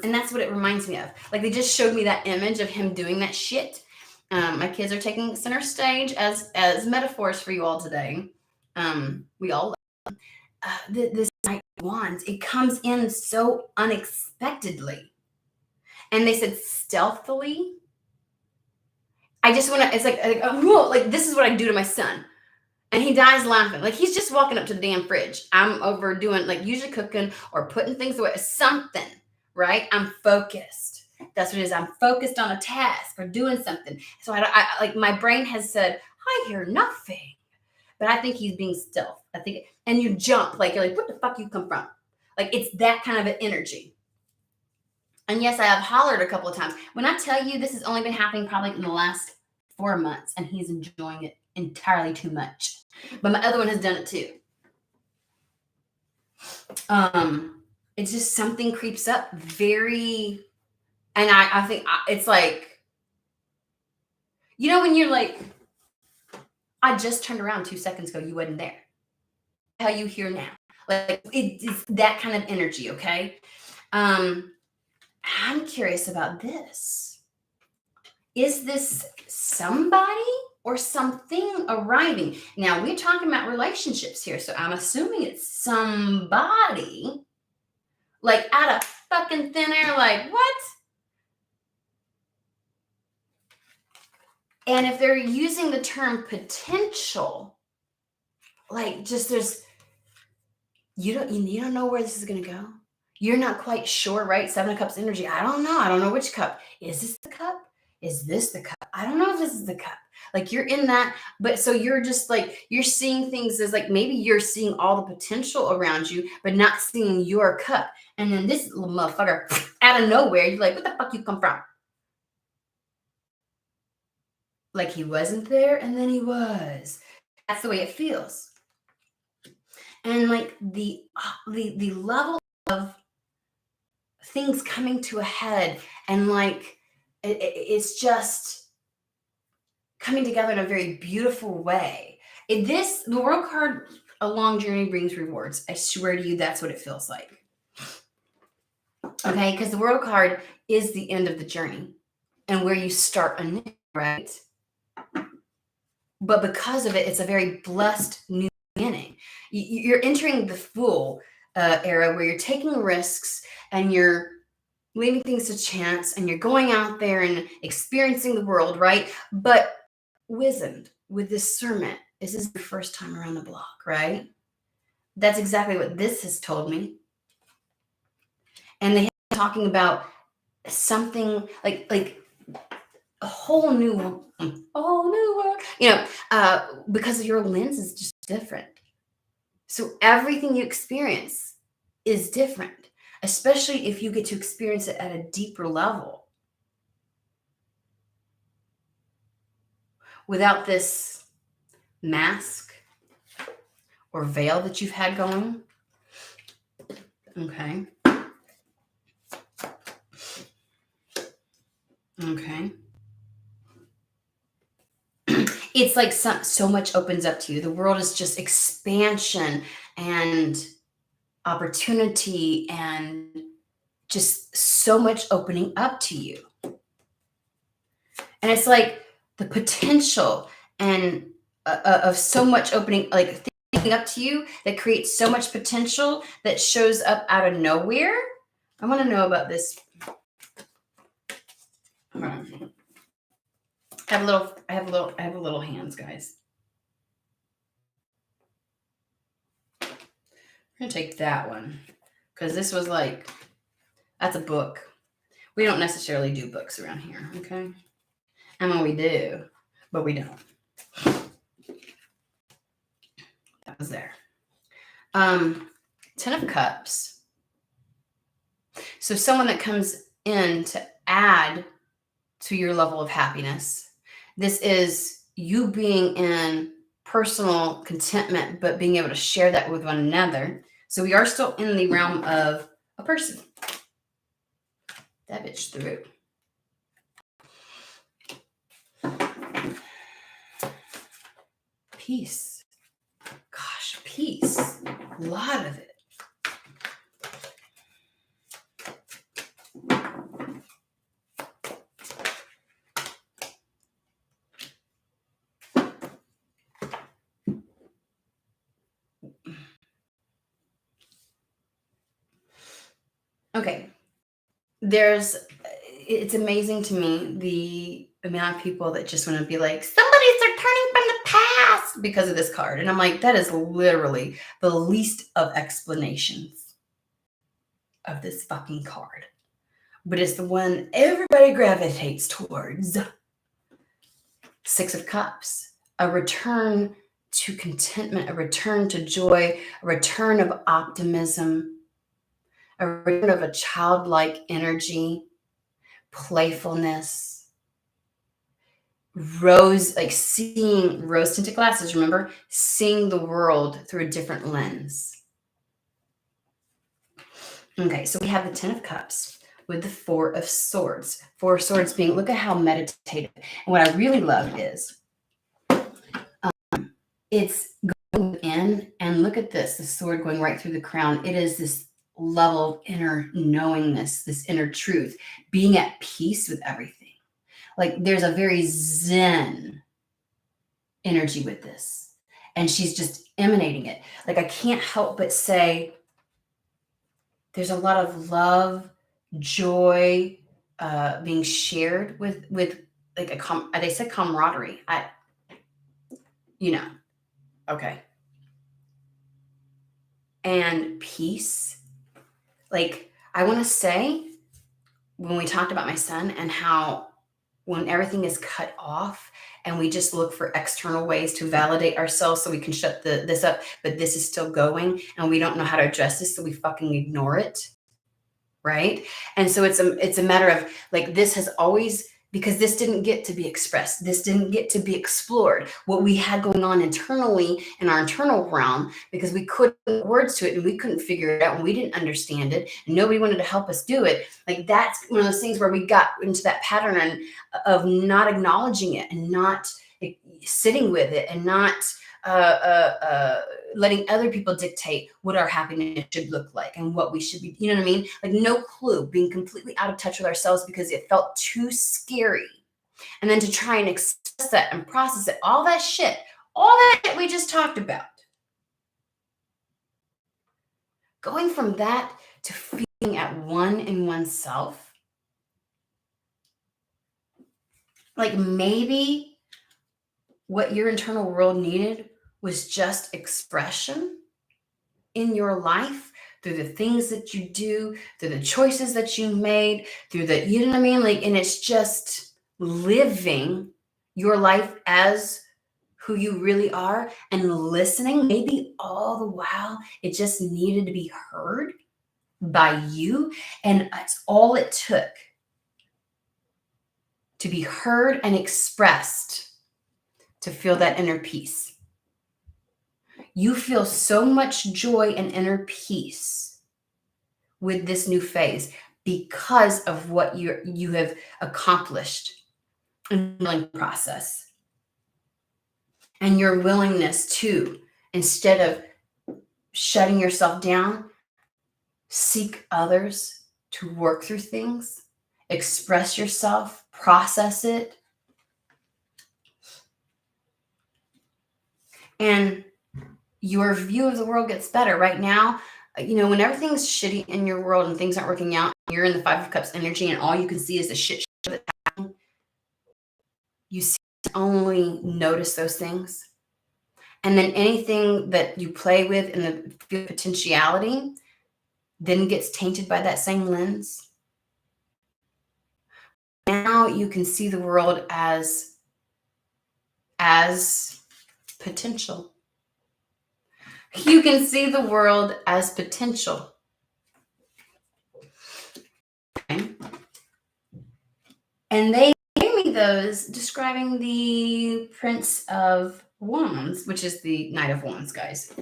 and that's what it reminds me of. Like they just showed me that image of him doing that shit. My kids are taking center stage as metaphors for you all today. We all this Knight of Wands. It comes in so unexpectedly, and they said stealthily. I just want to. It's like this is what I do to my son. And he dies laughing. Like he's just walking up to the damn fridge. I'm over doing like usually cooking or putting things away. Something, right? I'm focused. That's what it is. I'm focused on a task or doing something. So I like my brain has said, I hear nothing. But I think he's being stealth. I think, and you jump like you're like, what the fuck you come from? Like it's that kind of an energy. And yes, I have hollered a couple of times. When I tell you this has only been happening probably in the last 4 months, and he's enjoying it entirely too much. But my other one has done it too. It's just something creeps up very, and I think it's like, you know, when you're like, I just turned around 2 seconds ago, you wasn't there. How you hear now? Like it's that kind of energy, okay? I'm curious about this. Is this somebody or something arriving? Now we're talking about relationships here, so I'm assuming it's somebody like out of fucking thin air, like what? And if they're using the term potential, like just there's you don't know where this is gonna go. You're not quite sure, right? 7 of Cups energy. I don't know. I don't know which cup. Is this the cup? Is this the cup? I don't know if this is the cup. Like you're in that, but so you're just like, you're seeing things as like, maybe you're seeing all the potential around you, but not seeing your cup. And then this little motherfucker out of nowhere, you're like, what the fuck you come from? Like he wasn't there and then he was. That's the way it feels. And like the level of things coming to a head and like it's just coming together in a very beautiful way. The World card, a long journey brings rewards. I swear to you, that's what it feels like. Okay, because the World card is the end of the journey and where you start anew, right? But because of it, it's a very blessed new beginning. You're entering the Fool era where you're taking risks and you're leaving things to chance and you're going out there and experiencing the world, right? But wizened with discernment. This is your first time around the block, right? That's exactly what this has told me. And they are talking about something like a whole new world, you know, because your lens is just different. So everything you experience is different, especially if you get to experience it at a deeper level without this mask or veil that you've had going. Okay. Okay. It's like so much opens up to you. The world is just expansion and opportunity and just so much opening up to you. And it's like the potential and of so much opening, like thinking up to you that creates so much potential that shows up out of nowhere. I want to know about this. Hold on. I have little hands, guys. I'm gonna take that one because this was like, that's a book. We don't necessarily do books around here, okay? I mean, we do, but we don't. was there. Ten of Cups. So someone that comes in to add to your level of happiness. This is you being in personal contentment, but being able to share that with one another. So we are still in the realm of a person. That bitch through. Peace. Gosh, peace. A lot of it. Okay. It's amazing to me the amount of people that just want to be like, somebody's returning from the past because of this card. And I'm like, that is literally the least of explanations of this fucking card. But it's the one everybody gravitates towards. Six of Cups, a return to contentment, a return to joy, a return of optimism, a return of a childlike energy, playfulness, seeing rose tinted glasses, remember? Seeing the world through a different lens. Okay, so we have the Ten of Cups with the Four of Swords. Four of Swords being, look at how meditative. And what I really love is it's going in, and look at this, the sword going right through the crown. It is this level of inner knowingness, this inner truth, being at peace with everything. Like there's a very zen energy with this. And she's just emanating it. Like I can't help but say there's a lot of love, joy being shared with like they said camaraderie. Okay. And peace. Like I want to say when we talked about my son and how when everything is cut off and we just look for external ways to validate ourselves so we can shut this up, but this is still going and we don't know how to address this, so we fucking ignore it. Right? And so it's a matter of like, this has always, because this didn't get to be expressed. This didn't get to be explored. What we had going on internally in our internal realm, because we couldn't put words to it and we couldn't figure it out and we didn't understand it and nobody wanted to help us do it. Like that's one of those things where we got into that pattern of not acknowledging it and not sitting with it and not letting other people dictate what our happiness should look like and what we should be, you know what I mean? Like no clue, being completely out of touch with ourselves because it felt too scary. And then to try and express that and process it, all that shit we just talked about. Going from that to feeling at one in oneself, like maybe what your internal world needed was just expression in your life through the things that you do, through the choices that you made, through the, you know what I mean? Like, and it's just living your life as who you really are and listening. Maybe all the while it just needed to be heard by you. And it's all it took to be heard and expressed to feel that inner peace. You feel so much joy and inner peace with this new phase because of what you have accomplished in the healing process. And your willingness to, instead of shutting yourself down, seek others to work through things, express yourself, process it. And your view of the world gets better. Right now, when everything's shitty in your world and things aren't working out, you're in the Five of Cups energy and all you can see is the shit that's happening. You only notice those things. And then anything that you play with in the potentiality then gets tainted by that same lens. Now you can see the world as potential. You can see the world as potential. Okay? And they gave me those describing the Prince of Wands, which is the Knight of Wands, guys.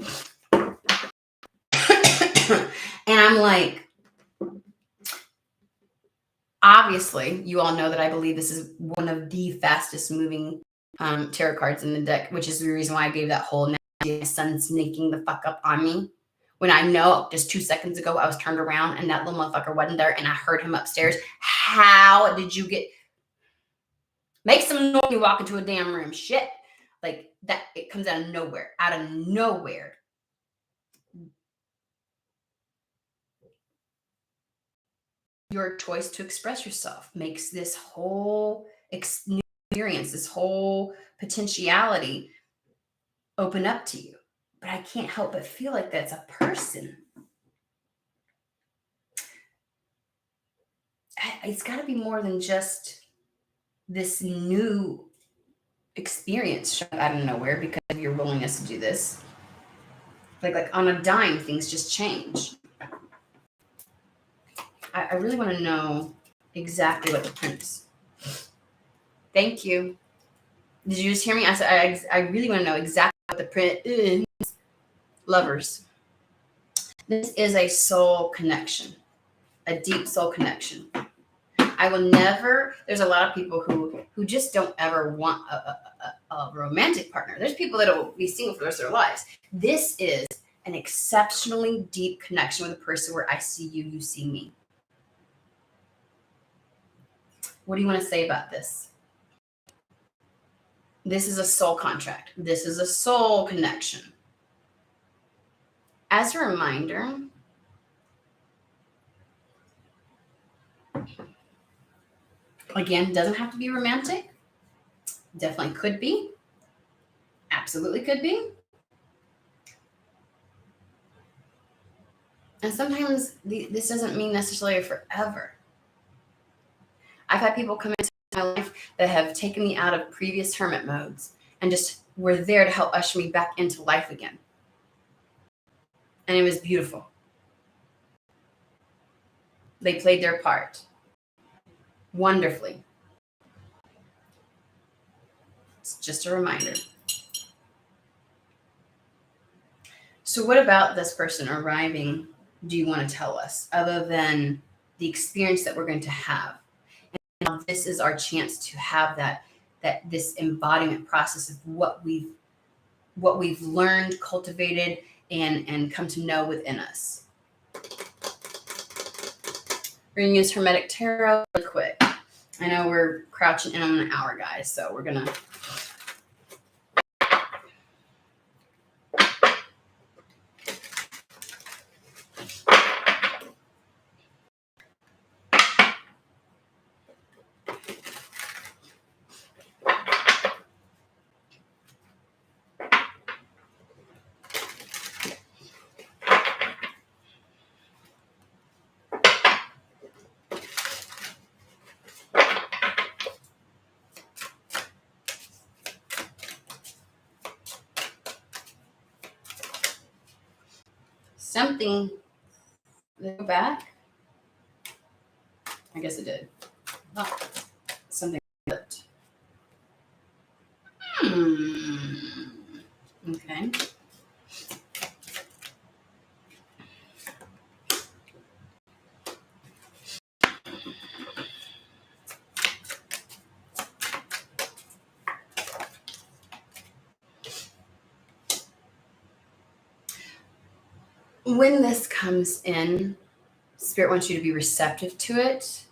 And I'm like, obviously, you all know that I believe this is one of the fastest moving tarot cards in the deck, which is the reason why I gave that whole my son sneaking the fuck up on me. When I know just 2 seconds ago I was turned around and that little motherfucker wasn't there and I heard him upstairs. How did you get? Make some noise when you walk into a damn room. Shit. Like that, it comes out of nowhere. Out of nowhere. Your choice to express yourself makes this whole experience, this whole potentiality open up to you. But I can't help but feel like that's a person. It's got to be more than just this new experience shown out of nowhere because of your willingness to do this. Like on a dime, things just change. I really want to know exactly what the prince. Thank you. Did you just hear me? I said I really want to know exactly what the print is. Lovers. This is a soul connection, a deep soul connection. I will never. There's a lot of people who just don't ever want a romantic partner. There's people that will be single for the rest of their lives. This is an exceptionally deep connection with a person where I see you, you see me. What do you want to say about this? This is a soul contract. This is a soul connection. As a reminder, again, doesn't have to be romantic. Definitely could be. Absolutely could be. And sometimes this doesn't mean necessarily forever. I've had people come into my life that have taken me out of previous hermit modes and just were there to help usher me back into life again. And it was beautiful. They played their part wonderfully. It's just a reminder. So what about this person arriving do you want to tell us other than the experience that we're going to have? And now this is our chance to have that this embodiment process of what we've learned, cultivated, and come to know within us. We're going to use Hermetic Tarot really quick. I know we're crouching in on an hour, guys, so we're going to... Something... Go back? I guess it did. Oh, something flipped. Okay. When this comes in, Spirit wants you to be receptive to it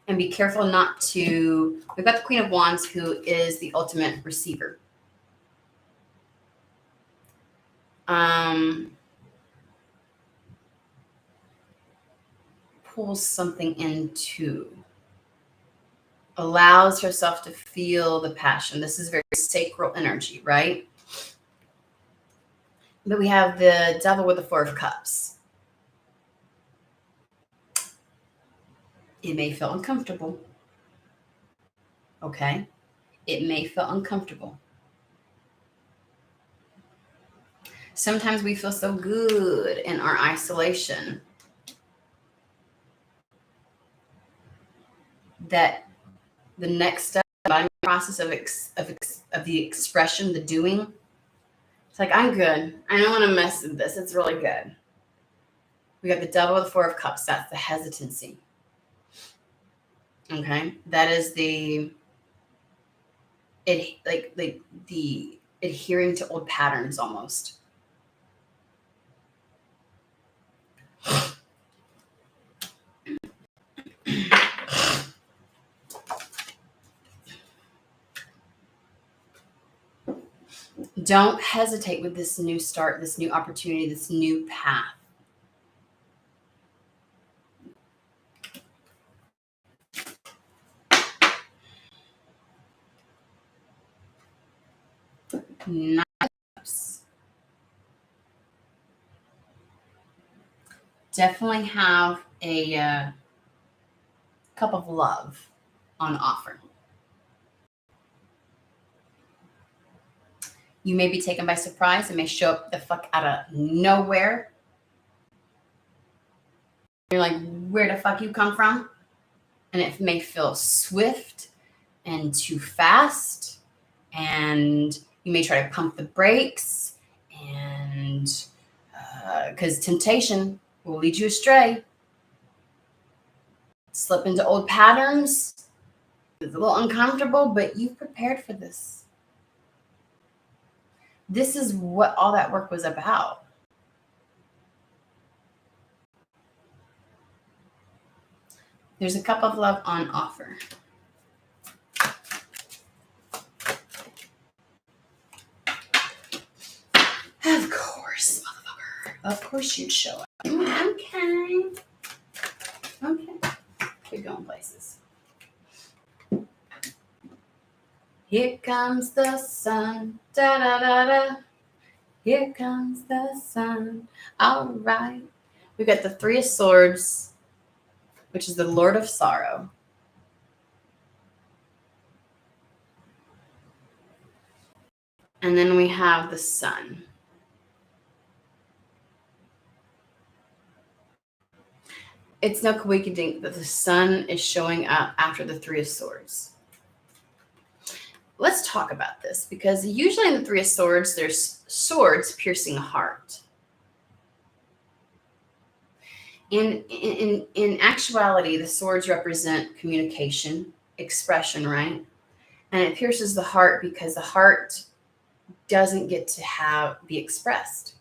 and be careful not to... We've got the Queen of Wands, who is the ultimate receiver. Pulls something into, allows herself to feel the passion. This is very sacral energy, right? But we have the Devil with the Four of Cups. It may feel uncomfortable. Okay? It may feel uncomfortable. Sometimes we feel so good in our isolation that the next step in the process of the expression, the doing, it's like, I'm good. I don't want to mess with this. It's really good. We got the Devil with the Four of Cups. That's the hesitancy. Okay, that is the adhering to old patterns almost. Don't hesitate with this new start, this new opportunity, this new path. Nice. Definitely have a cup of love on offer. You may be taken by surprise. It may show up the fuck out of nowhere. You're like, where the fuck you come from? And it may feel swift and too fast. And you may try to pump the brakes. And because temptation will lead you astray. Slip into old patterns. It's a little uncomfortable, but you've prepared for this. This is what all that work was about. There's a cup of love on offer. Of course, motherfucker. Of course you'd show up. Okay. We're going places. Here comes the sun. Da da da da. Here comes the sun. All right. We got the Three of Swords, which is the Lord of Sorrow. And then we have the Sun. It's no coincidence that the Sun is showing up after the Three of Swords. Let's talk about this, because usually in the Three of Swords, there's swords piercing a heart. In actuality, the swords represent communication, expression, right? And it pierces the heart because the heart doesn't get to be expressed.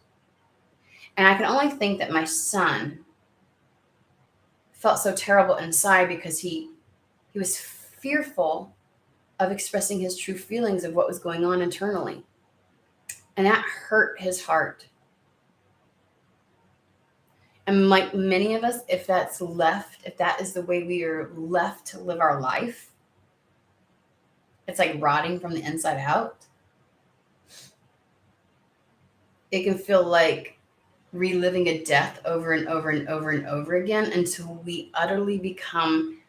And I can only think that my son felt so terrible inside because he was fearful of expressing his true feelings of what was going on internally. And that hurt his heart. And like many of us, if that is the way we are left to live our life, it's like rotting from the inside out. It can feel like reliving a death over and over and over and over again until we utterly become,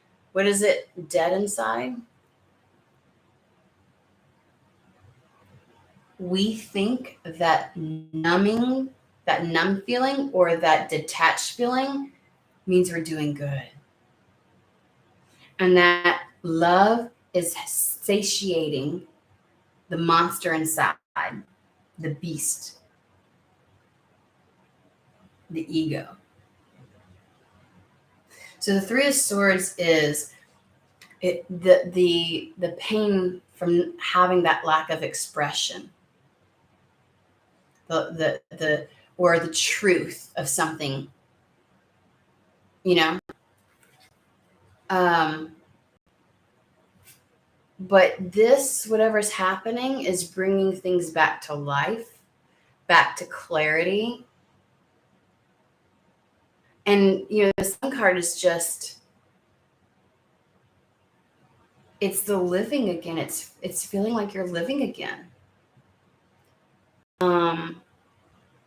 dead inside? We think that numb feeling or that detached feeling means we're doing good. And that love is satiating the monster inside, the beast, the ego. So the Three of Swords is the pain from having that lack of expression, or the truth of something, but this, whatever's happening, is bringing things back to life, back to clarity. And the Sun card is just, it's the living again. It's feeling like you're living again.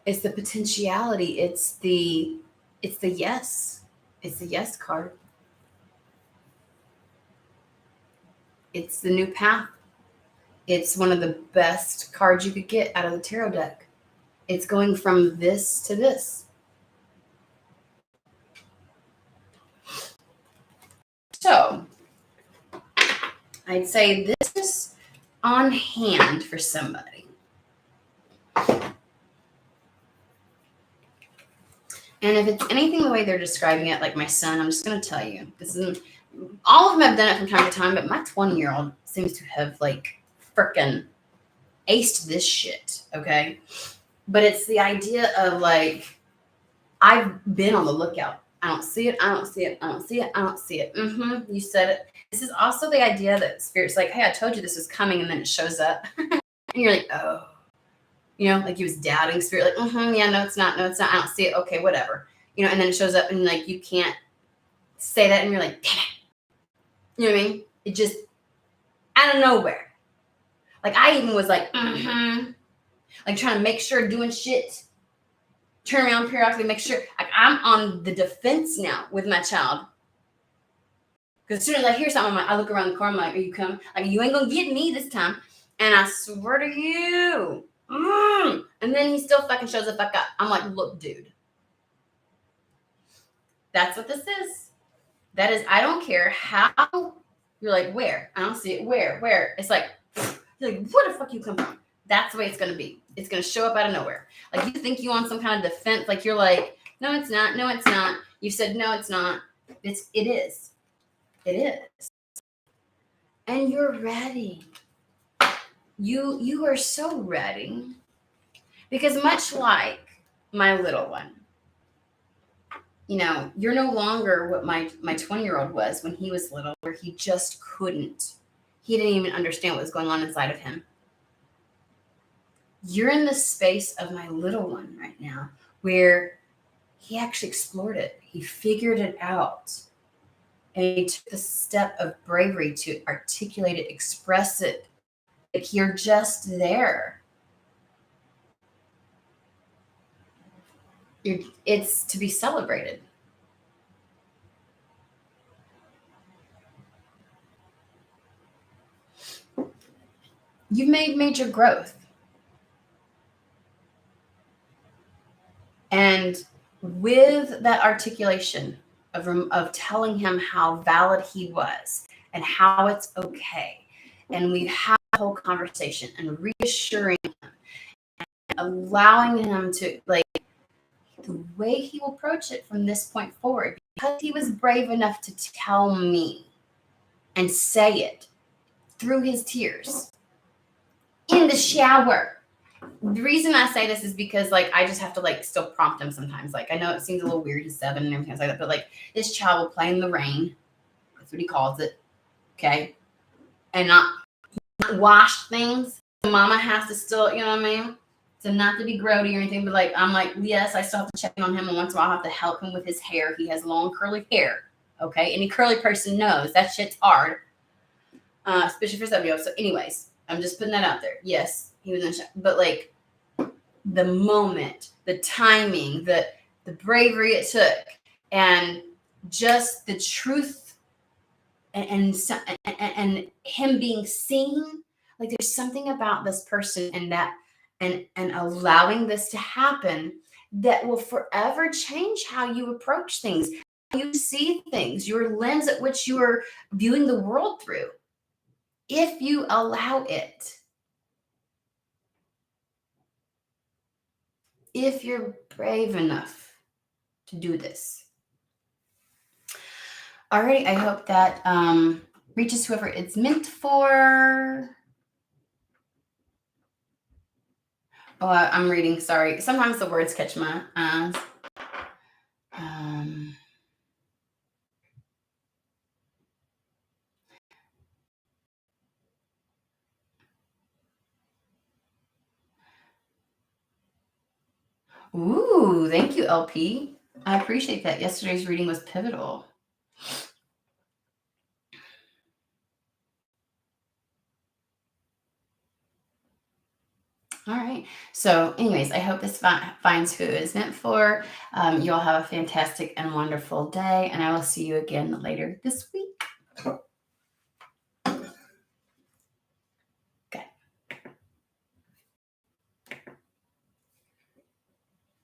It's the potentiality. It's the yes. It's the yes card. It's the new path. It's one of the best cards you could get out of the tarot deck. It's going from this to this. So I'd say this is on hand for somebody. And if it's anything the way they're describing it, like my son, I'm just going to tell you, this isn't, all of them have done it from time to time, but my 20-year-old seems to have like frickin' aced this shit, okay? But it's the idea of like, I've been on the lookout. I don't see it. I don't see it. I don't see it. I don't see it. You said it. This is also the idea that Spirit's like, hey, I told you this was coming, and then it shows up. And you're like, oh. You know, like he was doubting Spirit, like, yeah, no, it's not. No, it's not. I don't see it. Okay, whatever. You know, and then it shows up, and like you can't say that, and you're like, damn it. You know what I mean? It just out of nowhere. Like I even was like, like trying to make sure doing shit. Turn around periodically, make sure like I'm on the defense now with my child. Because as soon as I hear something, I look around the corner, I'm like, are you coming? Like, you ain't gonna get me this time. And I swear to you. And then he still fucking shows the fuck up. I'm like, look, dude. That's what this is. That is, I don't care how. You're like, where? I don't see it. Where? It's like, you're like, where the fuck you come from? That's the way it's going to be. It's going to show up out of nowhere. Like, you think you on some kind of defense. Like, you're like, no, it's not. No, it's not. You said, no, it's not. It is. It is. And you're ready. You are so ready. Because much like my little one, you know, you're no longer what my 20-year-old was when he was little, where he just couldn't. He didn't even understand what was going on inside of him. You're in the space of my little one right now, where he actually explored it. He figured it out. And he took the step of bravery to articulate it, express it. Like you're just there. It's to be celebrated. You've made major growth. And with that articulation of telling him how valid he was and how it's okay, and we have a whole conversation and reassuring him and allowing him to, like, the way he will approach it from this point forward, because he was brave enough to tell me and say it through his tears in the shower. The reason I say this is because, like, I just have to, like, still prompt him sometimes. Like, I know it seems a little weird. He's 7 and everything like that. But, like, this child will play in the rain. That's what he calls it. Okay? And not wash things. Mama has to still, you know what I mean? So not to be grody or anything. But, like, I'm like, yes, I still have to check in on him. And once in a while, I have to help him with his hair. He has long, curly hair. Okay? Any curly person knows that shit's hard. Especially for 7-year-olds. So, anyways, I'm just putting that out there. Yes. He was in the shower. But, like, the moment, the timing, the bravery it took, and just the truth and him being seen. Like, there's something about this person and that and allowing this to happen that will forever change how you approach things, how you see things, your lens at which you are viewing the world through, if you allow it. If you're brave enough to do this. Alrighty, I hope that reaches whoever it's meant for. Oh, I'm reading, sorry. Sometimes the words catch my eyes. Ooh, thank you, LP. I appreciate that. Yesterday's reading was pivotal. All right. So anyways, I hope this finds who it is meant for. You all have a fantastic and wonderful day, and I will see you again later this week.